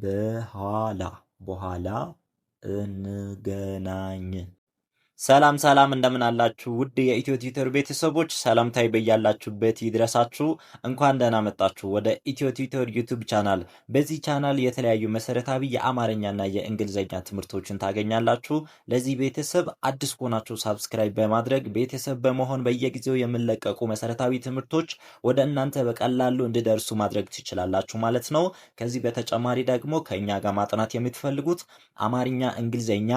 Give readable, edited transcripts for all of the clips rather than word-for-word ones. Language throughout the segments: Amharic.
በኋላ እንገናኝ። ሰላም እንደምን አላችሁ? ውድ የኢትዮ ቲዩተር ቤተሰቦች ሰላምታዬ በያላችሁበት ይድረሳችሁ። እንኳን ደህና መጣችሁ ወደ ኢትዮ ቲዩተር ዩቲዩብ ቻናል። በዚህ ቻናል የተለያዩ መሰረታዊ የአማርኛና የእንግሊዝኛ ትምህርቶችን ታገኛላችሁ። ለዚህ ቤተሰብ አዲስ ከሆናችሁ ሳብስክራይብ በማድረግ ቤተሰብ በመሆን በየጊዜው የምንለቀቁ መሰረታዊ ትምህርቶች ወደ እናንተ በቀላሉ እንዲደርሱ ማድረግ ትችላላችሁ ማለት ነው። ከዚህ በተጨማሪ ደግሞ ከእኛ ጋር ማጥናት የምትፈልጉት አማርኛ፣ እንግሊዝኛ፣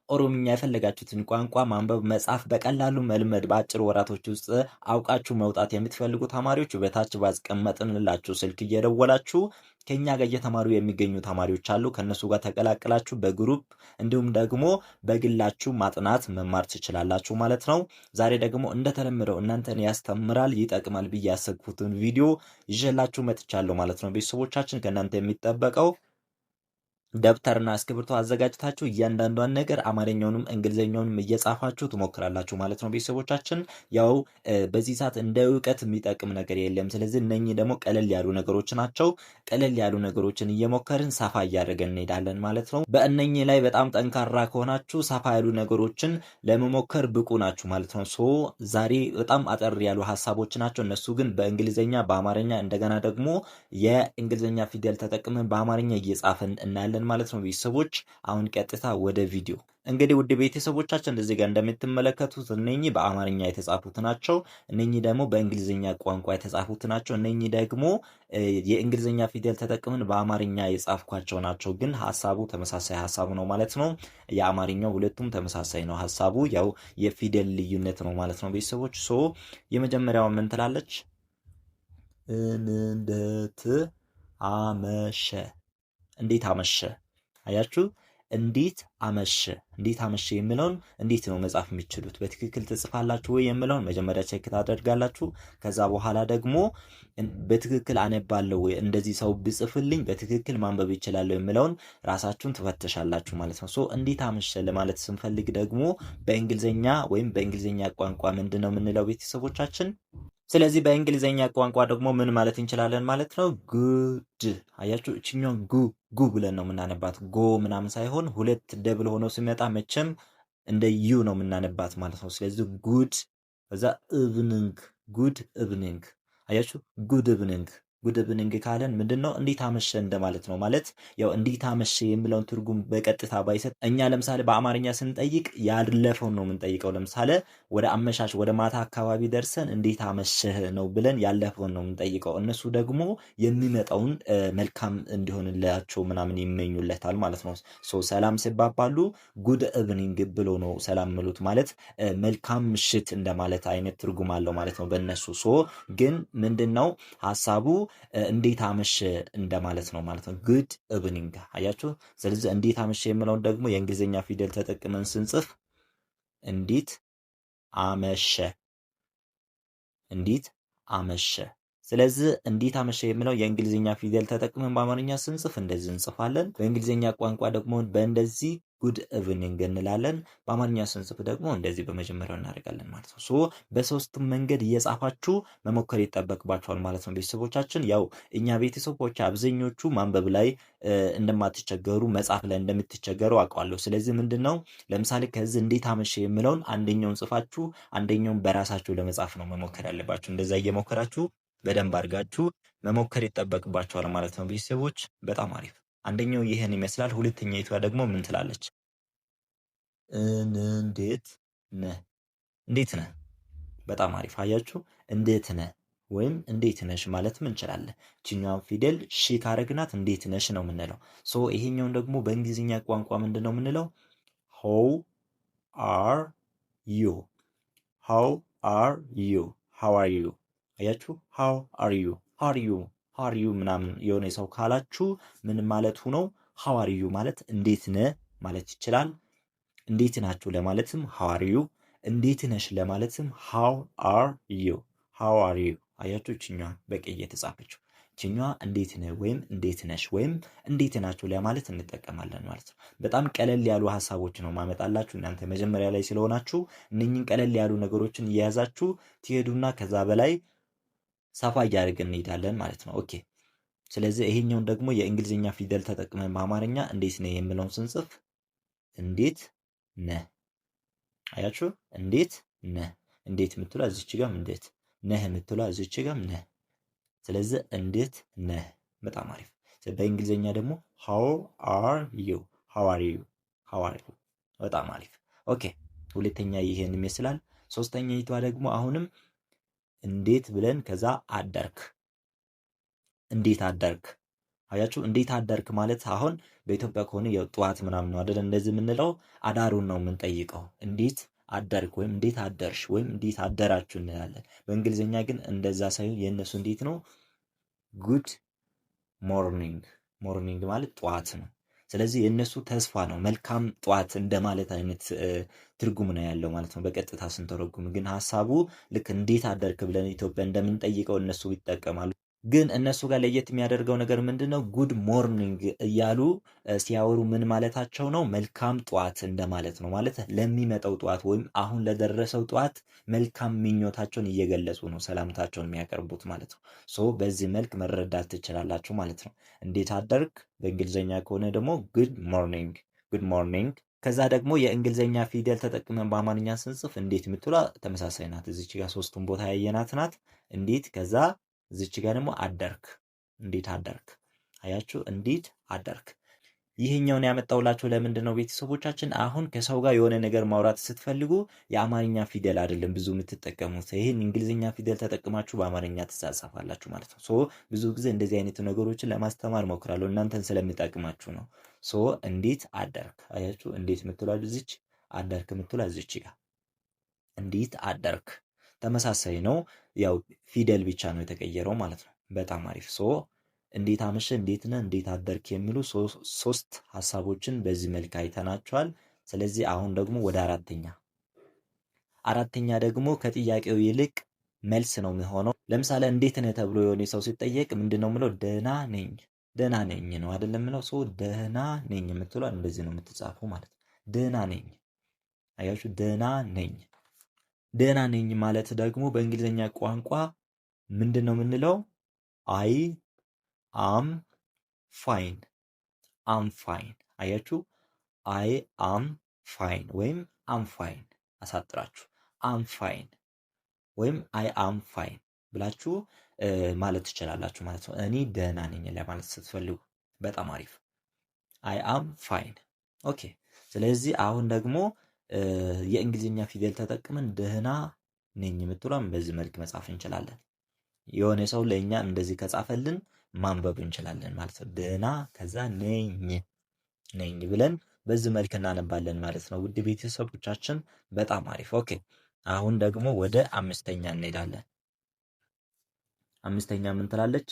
ኦሮምኛ የፈለጋችሁትን ቋንቋ ማንበብ መጻፍ በቀላሉ መልመድ በአጭር ወራቶች ውስጥ አውቃችሁ መውጣት የምትፈልጉ ተማሪዎች በታች ባስቀመጥንላችሁ ስልክ እየደወላችሁ ከኛ ጋር እየተማሩ የሚገኙ ተማሪዎች አሉ። ከነሱ ጋር ተቀላቅላችሁ በግሩፕ እንዲሁም ደግሞ በግላችሁ ማጥናት መማር ትችላላችሁ ማለት ነው። ዛሬ ደግሞ እንደተለመደው እናንተን ያስተምራል ይጠቅማል ብዬ ያሰብኩትን ቪዲዮ ይዤላችሁ መጥቻለሁ ማለት ነው። ቤተሰቦቻችን ከእናንተ የሚጠበቀው ደብተርና እስክሪብቶ አዘጋጅታችሁ እያንዳንዷን ነገር አማርኛውንም እንግሊዘኛውንም እየጻፋችሁ ትሞክራላችሁ ማለት ነው። ቤተሰቦቻችን ያው በዚህ ሰዓት እንደ እውቀት የሚጠቅም ነገር የለም። ስለዚህ እነኚህ ደግሞ ቀለል ያሉ ነገሮች ናቸው። ቀለል ያሉ ነገሮችን እየሞከርን ሰፋ እያደረገን እንሄዳለን ማለት ነው። በእነኚህ ላይ በጣም ጠንካራ ከሆናችሁ ሰፋ ያሉ ነገሮችን ለመሞከር ብቁ ናችሁ ማለት ነው። ሶ ዛሬ በጣም አጠር ያሉ ሀሳቦች ናቸው። እነሱ ግን በእንግሊዘኛ በአማርኛ እንደገና ደግሞ የእንግሊዘኛ ፊደል ተጠቅመን በአማርኛ እየጻፍን እናያለን ማለት ነው። ቤተሰቦች አሁን ቀጥታ ወደ ቪዲዮ። እንግዲህ ውድ ቤተሰቦቻችን እዚህ ጋር እንደምትመለከቱት እነኚህ በአማርኛ የተጻፉት ናቸው። እነኚህ ደግሞ በእንግሊዝኛ ቋንቋ የተጻፉት ናቸው። እነኚህ ደግሞ የእንግሊዝኛ ፊደል ተጠቅመን በአማርኛ የጻፍኳቸው ናቸው። ግን ሀሳቡ ተመሳሳይ ሀሳቡ ነው ማለት ነው። የአማርኛው ሁለቱም ተመሳሳይ ነው ሀሳቡ፣ ያው የፊደል ልዩነት ነው ማለት ነው። ቤተሰቦች ሶ የመጀመሪያው ምን ትላለች? እንዴት አመሸ። እንዴት አመሸ። አያችሁ፣ እንዴት አመሸ። እንዴት አመሸ የሚለውን እንዴት ነው መጻፍ የሚችሉት? በትክክል ትጽፋላችሁ ወይ የሚለውን መጀመሪያ ቼክ ታደርጋላችሁ። ከዛ በኋላ ደግሞ በትክክል አነባለሁ ወይ፣ እንደዚህ ሰው ብጽፍልኝ በትክክል ማንበብ ይችላለሁ የሚለውን ራሳችሁን ትፈትሻላችሁ ማለት ነው። ሶ እንዴት አመሸ ለማለት ስንፈልግ ደግሞ በእንግሊዝኛ ወይም በእንግሊዝኛ ቋንቋ ምንድን ነው የምንለው ቤተሰቦቻችን? ስለዚህ በእንግሊዘኛ ቋንቋ ደግሞ ምን ማለት እንችላለን ማለት ነው? ጉድ። አያችሁ፣ እችኛውን ጉ ብለን ነው የምናነባት። ጎ ምናምን ሳይሆን ሁለት ደብል ሆኖ ሲመጣ መቼም እንደ ዩ ነው የምናነባት ማለት ነው። ስለዚህ ጉድ፣ እዛ ኢቭኒንግ፣ ጉድ ኢቭኒንግ። አያችሁ፣ ጉድ ኢቭኒንግ። ጉድ ኢቭኒንግ ካለን ምንድነው? እንዴት አመሸ እንደማለት ነው። ማለት ያው እንዴት አመሸ የሚለውን ትርጉም በቀጥታ ባይሰጥ፣ እኛ ለምሳሌ በአማርኛ ስንጠይቅ ያለፈውን ነው የምንጠይቀው። ለምሳሌ ወደ አመሻሽ ወደ ማታ አካባቢ ደርሰን እንዴት አመሸህ ነው ብለን ያለፈውን ነው የምንጠይቀው። እነሱ ደግሞ የሚመጣውን መልካም እንዲሆንላቸው ምናምን ይመኙለታል ማለት ነው። ሶ ሰላም ሲባባሉ ጉድ ኢቭኒንግ ብሎ ነው ሰላም ምሉት። ማለት መልካም ምሽት እንደማለት አይነት ትርጉም አለው ማለት ነው በእነሱ። ሶ ግን ምንድነው ሀሳቡ? እንዴት አመሸ እንደማለት ነው ማለት ነው። ጉድ ኢቭኒንግ። አያችሁ። ስለዚህ እንዴት አመሸ የሚለውን ደግሞ የእንግሊዝኛ ፊደል ተጠቅመን ስንጽፍ እንዴት አመሸ፣ እንዴት አመሸ። ስለዚህ እንዴት አመሸ የሚለው የእንግሊዝኛ ፊደል ተጠቅመን በአማርኛ ስንጽፍ እንደዚህ እንጽፋለን። በእንግሊዝኛ ቋንቋ ደግሞ በእንደዚህ ጉድ ኢቭኒንግ እንላለን። በአማርኛ ስንጽፍ ደግሞ እንደዚህ በመጀመሪያው እናደርጋለን ማለት ነው። ሶ በሶስቱም መንገድ እየጻፋችሁ መሞከር ይጠበቅባችኋል ማለት ነው። ቤተሰቦቻችን ያው እኛ ቤተሰቦች አብዛኞቹ ማንበብ ላይ እንደማትቸገሩ መጻፍ ላይ እንደምትቸገሩ አውቃለሁ። ስለዚህ ምንድነው ለምሳሌ ከዚህ እንዴት አመሸ የሚለውን አንደኛውን ጽፋችሁ አንደኛውን በራሳችሁ ለመጻፍ ነው መሞከር ያለባችሁ። እንደዛ እየሞከራችሁ በደንብ አድርጋችሁ መሞከር ይጠበቅባችኋል ማለት ነው። ቤተሰቦች በጣም አሪፍ። አንደኛው ይህን ይመስላል። ሁለተኛይቷ ደግሞ ምን ትላለች? እንዴት ነህ። እንዴት ነህ። በጣም አሪፍ። አያችሁ፣ እንዴት ነህ ወይም እንዴት ነሽ ማለትም እንችላለን። እቺኛዋን ፊደል ሺ ካረግናት እንዴት ነሽ ነው የምንለው። ሶ ይሄኛውን ደግሞ በእንግሊዝኛ ቋንቋ ምንድን ነው የምንለው? how are you፣ how are you፣ how are you። አያችሁ፣ how are you፣ how are you፣ how are you ምናምን የሆነ ሰው ካላችሁ ምን ማለቱ ነው? how are you ማለት እንዴት ነህ ማለት ይችላል። እንዴት ናችሁ ለማለትም how are you፣ እንዴት ነሽ ለማለትም how are you፣ how are you። አያችሁ፣ እቺኛዋ በቀይ የተጻፈችው እቺኛዋ እንዴት ነህ ወይም እንዴት ነሽ ወይም እንዴት ናችሁ ለማለት እንጠቀማለን ማለት ነው። በጣም ቀለል ያሉ ሐሳቦች ነው ማመጣላችሁ። እናንተ መጀመሪያ ላይ ስለሆናችሁ እነኚህን ቀለል ያሉ ነገሮችን እየያዛችሁ ትሄዱና ከዛ በላይ ሰፋ እያደረግን እንሄዳለን ማለት ነው። ኦኬ ስለዚህ ይሄኛውን ደግሞ የእንግሊዝኛ ፊደል ተጠቅመን በአማርኛ እንዴት ነህ የምለውን ስንጽፍ እንዴት ነህ። አያችሁ እንዴት ነህ። እንዴት የምትሏ እዚች ጋም እንዴት ነህ የምትሏ እዚች ጋም ነህ። ስለዚህ እንዴት ነህ። በጣም አሪፍ። በእንግሊዝኛ ደግሞ how are you how are you how are you። በጣም አሪፍ። ኦኬ ሁለተኛ ይሄን ይመስላል። ሶስተኛይቷ ደግሞ አሁንም እንዴት ብለን ከዛ አደርክ። እንዴት አደርክ። አያችሁ እንዴት አደርክ ማለት አሁን በኢትዮጵያ ከሆነ የጠዋት ምናምን ነው አይደል እንደዚህ የምንለው፣ አዳሩን ነው የምንጠይቀው። እንዴት አደርክ ወይም እንዴት አደርሽ ወይም እንዴት አደራችሁ እንላለን። በእንግሊዝኛ ግን እንደዛ ሳይሆን የእነሱ እንዴት ነው ጉድ ሞርኒንግ። ሞርኒንግ ማለት ጠዋት ነው። ስለዚህ የእነሱ ተስፋ ነው፣ መልካም ጠዋት እንደማለት አይነት ትርጉም ነው ያለው ማለት ነው በቀጥታ ስንተረጉም። ግን ሀሳቡ ልክ እንዴት አደርክ ብለን ኢትዮጵያ እንደምንጠይቀው እነሱ ይጠቀማሉ። ግን እነሱ ጋር ለየት የሚያደርገው ነገር ምንድን ነው? ጉድ ሞርኒንግ እያሉ ሲያወሩ ምን ማለታቸው ነው? መልካም ጠዋት እንደማለት ነው። ማለት ለሚመጣው ጠዋት ወይም አሁን ለደረሰው ጠዋት መልካም ምኞታቸውን እየገለጹ ነው ሰላምታቸውን የሚያቀርቡት ማለት ነው። ሶ በዚህ መልክ መረዳት ትችላላችሁ ማለት ነው። እንዴት አደርክ በእንግሊዝኛ ከሆነ ደግሞ ጉድ ሞርኒንግ ጉድ ሞርኒንግ። ከዛ ደግሞ የእንግሊዝኛ ፊደል ተጠቅመን በአማርኛ ስንጽፍ እንዴት የምትሏ ተመሳሳይ ናት። እዚች ጋር ሶስቱን ቦታ ያየናት ናት። እንዴት ከዛ እዚች ጋር ደግሞ አደርክ። እንዴት አደርክ። አያችሁ እንዴት አደርክ። ይህኛውን ያመጣውላችሁ ለምንድን ነው ቤተሰቦቻችን? አሁን ከሰው ጋር የሆነ ነገር ማውራት ስትፈልጉ የአማርኛ ፊደል አይደለም ብዙ የምትጠቀሙት፣ ይህን እንግሊዝኛ ፊደል ተጠቅማችሁ በአማርኛ ትጻጻፋላችሁ ማለት ነው። ሶ ብዙ ጊዜ እንደዚህ አይነት ነገሮችን ለማስተማር ሞክራለሁ እናንተን ስለሚጠቅማችሁ ነው። ሶ እንዴት አደርክ። አያችሁ እንዴት የምትሏ እዚች፣ አደርክ የምትሏ እዚች ጋር እንዴት አደርክ። ተመሳሳይ ነው። ያው ፊደል ብቻ ነው የተቀየረው ማለት ነው። በጣም አሪፍ። ሶ እንዴት አመሸ፣ እንዴት ነህ፣ እንዴት አደርክ የሚሉ ሶስት ሀሳቦችን በዚህ መልክ አይተናቸዋል። ስለዚህ አሁን ደግሞ ወደ አራተኛ ደግሞ ከጥያቄው ይልቅ መልስ ነው የሚሆነው። ለምሳሌ እንዴት ነህ ተብሎ የሆነ ሰው ሲጠየቅ ምንድን ነው የምለው? ደህና ነኝ። ደህና ነኝ ነው አይደለም የምለው። ሶ ደህና ነኝ የምትለው እንደዚህ ነው የምትጻፉ ማለት ነው። ደህና ነኝ። አያችሁ ደህና ነኝ። ደህና ነኝ ማለት ደግሞ በእንግሊዝኛ ቋንቋ ምንድን ነው የምንለው? አይ አም ፋይን አም ፋይን። አያችሁ አይ አም ፋይን ወይም አም ፋይን አሳጥራችሁ አም ፋይን ወይም አይ አም ፋይን ብላችሁ ማለት ትችላላችሁ ማለት ነው። እኔ ደህና ነኝ ለማለት ስትፈልጉ። በጣም አሪፍ። አይ አም ፋይን። ኦኬ። ስለዚህ አሁን ደግሞ የእንግሊዝኛ ፊደል ተጠቅመን ደህና ነኝ የምትሏን በዚህ መልክ መጻፍ እንችላለን። የሆነ ሰው ለእኛ እንደዚህ ከጻፈልን ማንበብ እንችላለን ማለት ነው። ደህና ከዛ ነኝ ብለን በዚህ መልክ እናነባለን ማለት ነው። ውድ ቤተሰቦቻችን በጣም አሪፍ። ኦኬ አሁን ደግሞ ወደ አምስተኛ እንሄዳለን። አምስተኛ ምን ትላለች?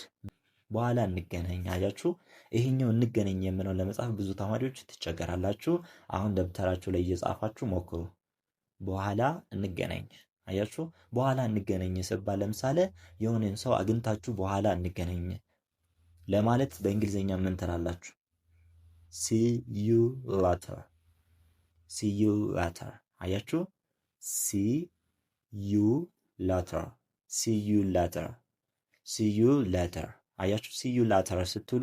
በኋላ እንገናኝ። አያችሁ ይሄኛው እንገናኝ የምለው ለመጻፍ ብዙ ተማሪዎች ትቸገራላችሁ። አሁን ደብተራችሁ ላይ እየጻፋችሁ ሞክሩ። በኋላ እንገናኝ። አያችሁ በኋላ እንገናኝ ስባል ለምሳሌ የሆነን ሰው አግኝታችሁ በኋላ እንገናኝ ለማለት በእንግሊዝኛ ምን ትላላችሁ? see you later see you later። አያችሁ see you later see you later see you later። አያችሁ see you later ስትሉ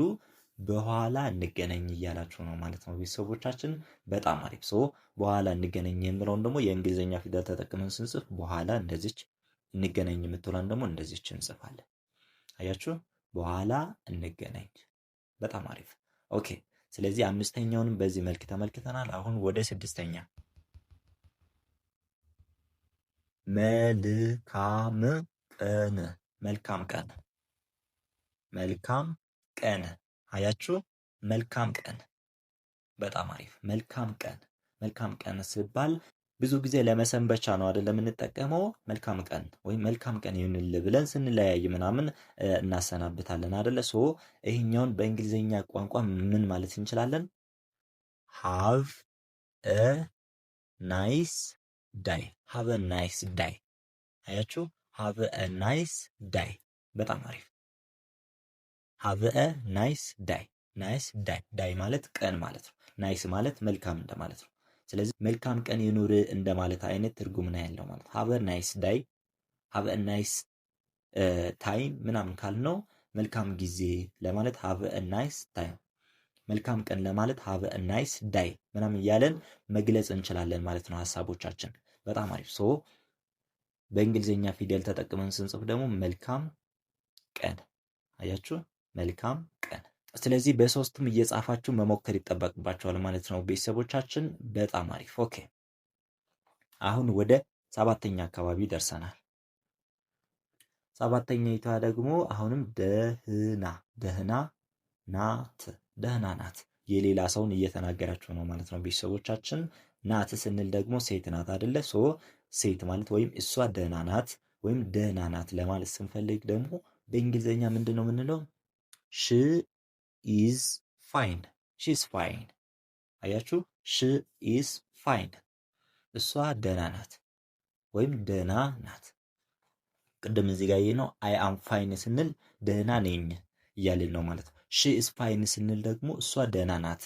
በኋላ እንገናኝ እያላችሁ ነው ማለት ነው ቤተሰቦቻችን። በጣም አሪፍ። ሶ በኋላ እንገናኝ የምለውን ደግሞ የእንግሊዝኛ ፊደል ተጠቅመን ስንጽፍ በኋላ እንደዚች፣ እንገናኝ የምትሏን ደግሞ እንደዚች እንጽፋለን። አያችሁ በኋላ እንገናኝ። በጣም አሪፍ። ኦኬ ስለዚህ አምስተኛውንም በዚህ መልክ ተመልክተናል። አሁን ወደ ስድስተኛ መልካም ቀን። መልካም ቀን መልካም ቀን። አያችሁ መልካም ቀን። በጣም አሪፍ። መልካም ቀን መልካም ቀን ሲባል ብዙ ጊዜ ለመሰንበቻ ነው አይደል የምንጠቀመው። መልካም ቀን ወይም መልካም ቀን ይሁንልህ ብለን ስንለያይ ምናምን እናሰናብታለን አይደለ? ሶ ይሄኛውን በእንግሊዝኛ ቋንቋ ምን ማለት እንችላለን? have a nice day have a nice day። አያችሁ have a nice day። በጣም አሪፍ። have a nice day ናይስ ዳይ ማለት ቀን ማለት ነው። ናይስ ማለት መልካም እንደማለት ነው። ስለዚህ መልካም ቀን ይኑር እንደማለት አይነት ትርጉም ነው ያለው ማለት have a nice day have a nice ታይም ምናምን ካልነው መልካም ጊዜ ለማለት ሃቭ አ ናይስ ታይም፣ መልካም ቀን ለማለት ሃቭ አ ናይስ ዳይ ምናምን እያለን መግለጽ እንችላለን ማለት ነው ሀሳቦቻችን። በጣም አሪፍ። ሶ በእንግሊዝኛ ፊደል ተጠቅመን ስንጽፍ ደግሞ መልካም ቀን። አያችሁ፣ መልካም ቀን። ስለዚህ በሶስቱም እየጻፋችሁ መሞከር ይጠበቅባችኋል ማለት ነው ቤተሰቦቻችን። በጣም አሪፍ። ኦኬ፣ አሁን ወደ ሰባተኛ አካባቢ ደርሰናል። ሰባተኛይቷ ደግሞ አሁንም ደህና፣ ደህና ናት፣ ደህና ናት። የሌላ ሰውን እየተናገራችሁ ነው ማለት ነው ቤተሰቦቻችን። ናት ስንል ደግሞ ሴት ናት አይደለ? ሶ ሴት ማለት ወይም እሷ ደህና ናት ወይም ደህና ናት ለማለት ስንፈልግ ደግሞ በእንግሊዝኛ ምንድን ነው የምንለው? ሺ ኢዝ ፋይን፣ ሺ ኢዝ ፋይን። አያችሁ፣ ሺ ኢዝ ፋይን፣ እሷ ደህና ናት ወይም ደህና ናት። ቅድም እዚህ ጋር ነው አይ አም ፋይን ስንል ደህና ነኝ እያልን ነው ማለት ነው። ሺ ኢዝ ፋይን ስንል ደግሞ እሷ ደህና ናት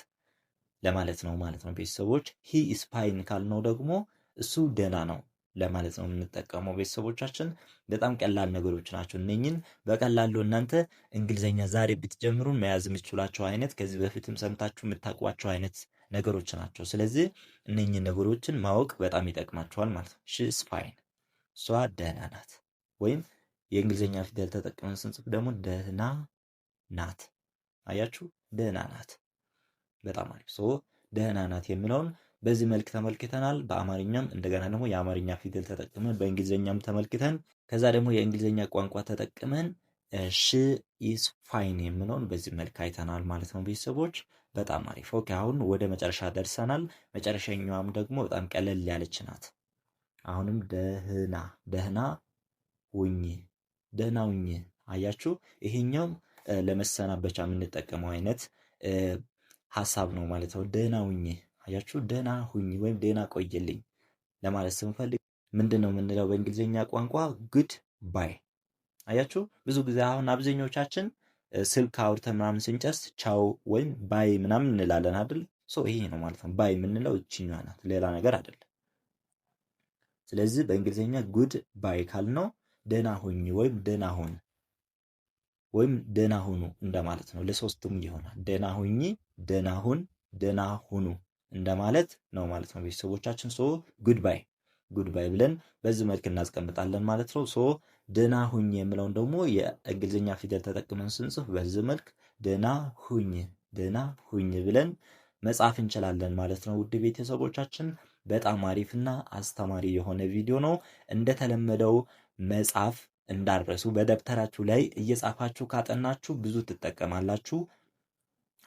ለማለት ነው ማለት ነው ቤተሰቦች። ሂ ኢዝ ፋይን ካልነው ደግሞ እሱ ደህና ነው ለማለት ነው የምንጠቀመው ቤተሰቦቻችን። በጣም ቀላል ነገሮች ናቸው። እነኝን በቀላሉ እናንተ እንግሊዘኛ ዛሬ ብትጀምሩ መያዝ የምትችሏቸው አይነት ከዚህ በፊትም ሰምታችሁ የምታውቋቸው አይነት ነገሮች ናቸው። ስለዚህ እነኝን ነገሮችን ማወቅ በጣም ይጠቅማቸዋል ማለት ነው። ሺ ኢዝ ፋይን፣ እሷ ደህና ናት። ወይም የእንግሊዝኛ ፊደል ተጠቅመን ስንጽፍ ደግሞ ደህና ናት። አያችሁ፣ ደህና ናት። በጣም አሪፍ። ሶ ደህና ናት የሚለውን በዚህ መልክ ተመልክተናል። በአማርኛም እንደገና ደግሞ የአማርኛ ፊደል ተጠቅመን በእንግሊዝኛም ተመልክተን ከዛ ደግሞ የእንግሊዝኛ ቋንቋ ተጠቅመን ሺ ኢዝ ፋይን የሚለውን በዚህ መልክ አይተናል ማለት ነው ቤተሰቦች። በጣም አሪፍ። ኦኬ፣ አሁን ወደ መጨረሻ ደርሰናል። መጨረሻኛዋም ደግሞ በጣም ቀለል ያለች ናት። አሁንም ደህና፣ ደህና ሁኝ፣ ደህና ሁኝ። አያችሁ፣ ይሄኛው ለመሰናበቻ የምንጠቀመው አይነት ሀሳብ ነው ማለት ነው። ደህና ሁኝ። አያችሁ፣ ደህና ሁኝ ወይም ደህና ቆየልኝ ለማለት ስንፈልግ ምንድን ነው የምንለው በእንግሊዝኛ ቋንቋ? ጉድ ባይ። አያችሁ፣ ብዙ ጊዜ አሁን አብዛኞቻችን ስልክ አውርተን ምናምን ስንጨርስ ቻው ወይም ባይ ምናምን እንላለን አይደል? ይሄ ነው ማለት ነው። ባይ የምንለው እችኛዋ ናት፣ ሌላ ነገር አይደለም። ስለዚህ በእንግሊዝኛ ጉድ ባይ ካልነው ደህና ሁኝ ወይም ደህና ሁን ወይም ደህና ሁኑ እንደማለት ነው። ለሶስቱም ይሆናል። ደህና ሁኝ፣ ደህና ሁን፣ ደህና ሁኑ እንደማለት ነው ማለት ነው ቤተሰቦቻችን። ጉድባይ፣ ጉድባይ ብለን በዚህ መልክ እናስቀምጣለን ማለት ነው። ደህና ሁኝ የምለውን ደግሞ የእንግሊዝኛ ፊደል ተጠቅመን ስንጽፍ በዚህ መልክ ደህና ሁኝ፣ ደህና ሁኝ ብለን መጻፍ እንችላለን ማለት ነው። ውድ ቤተሰቦቻችን በጣም አሪፍና አስተማሪ የሆነ ቪዲዮ ነው። እንደተለመደው መጻፍ እንዳረሱ በደብተራችሁ ላይ እየጻፋችሁ ካጠናችሁ ብዙ ትጠቀማላችሁ።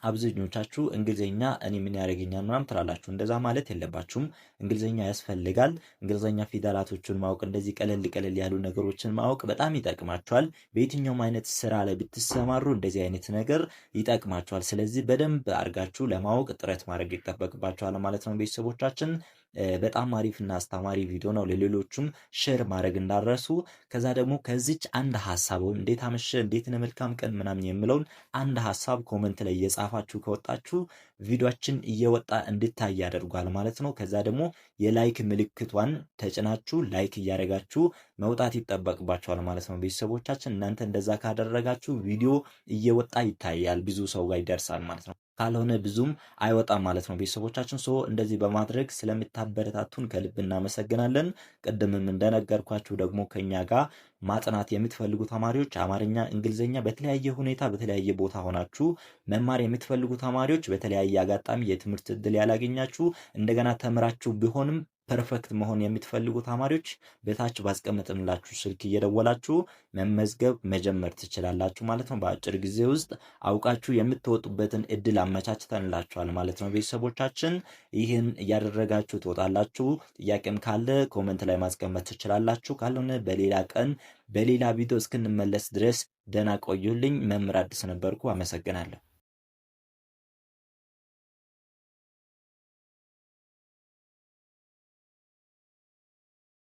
አብዛኞቻችሁ እንግሊዝኛ እኔ ምን ያደርገኛል ምናምን ትላላችሁ። እንደዛ ማለት የለባችሁም። እንግሊዝኛ ያስፈልጋል። እንግሊዝኛ ፊደላቶችን ማወቅ፣ እንደዚህ ቀለል ቀለል ያሉ ነገሮችን ማወቅ በጣም ይጠቅማችኋል። በየትኛውም አይነት ስራ ላይ ብትሰማሩ እንደዚህ አይነት ነገር ይጠቅማችኋል። ስለዚህ በደንብ አድርጋችሁ ለማወቅ ጥረት ማድረግ ይጠበቅባችኋል ማለት ነው ቤተሰቦቻችን። በጣም አሪፍና አስተማሪ ቪዲዮ ነው። ለሌሎቹም ሼር ማድረግ እንዳረሱ። ከዛ ደግሞ ከዚች አንድ ሀሳብ ወይም እንዴት አመሸ፣ እንዴት ነው፣ መልካም ቀን ምናምን የምለውን አንድ ሀሳብ ኮመንት ላይ እየጻፋችሁ ከወጣችሁ ቪዲዮችን እየወጣ እንድታይ ያደርጓል ማለት ነው። ከዛ ደግሞ የላይክ ምልክቷን ተጭናችሁ ላይክ እያደረጋችሁ መውጣት ይጠበቅባችኋል ማለት ነው ቤተሰቦቻችን። እናንተ እንደዛ ካደረጋችሁ ቪዲዮ እየወጣ ይታያል፣ ብዙ ሰው ጋር ይደርሳል ማለት ነው። ካልሆነ ብዙም አይወጣም ማለት ነው ቤተሰቦቻችን። እንደዚህ በማድረግ ስለምታበረታቱን ከልብ እናመሰግናለን። ቅድምም እንደነገርኳችሁ ደግሞ ከኛ ጋር ማጥናት የምትፈልጉ ተማሪዎች አማርኛ፣ እንግሊዝኛ በተለያየ ሁኔታ በተለያየ ቦታ ሆናችሁ መማር የምትፈልጉ ተማሪዎች በተለያየ አጋጣሚ የትምህርት እድል ያላገኛችሁ እንደገና ተምራችሁ ቢሆንም ፐርፌክት መሆን የምትፈልጉ ተማሪዎች በታች ባስቀመጥንላችሁ ስልክ እየደወላችሁ መመዝገብ መጀመር ትችላላችሁ ማለት ነው። በአጭር ጊዜ ውስጥ አውቃችሁ የምትወጡበትን እድል አመቻችተንላችኋል ማለት ነው ቤተሰቦቻችን። ይህን እያደረጋችሁ ትወጣላችሁ። ጥያቄም ካለ ኮመንት ላይ ማስቀመጥ ትችላላችሁ። ካልሆነ በሌላ ቀን በሌላ ቪዲዮ እስክንመለስ ድረስ ደህና ቆዩልኝ። መምህር አዲስ ነበርኩ። አመሰግናለሁ።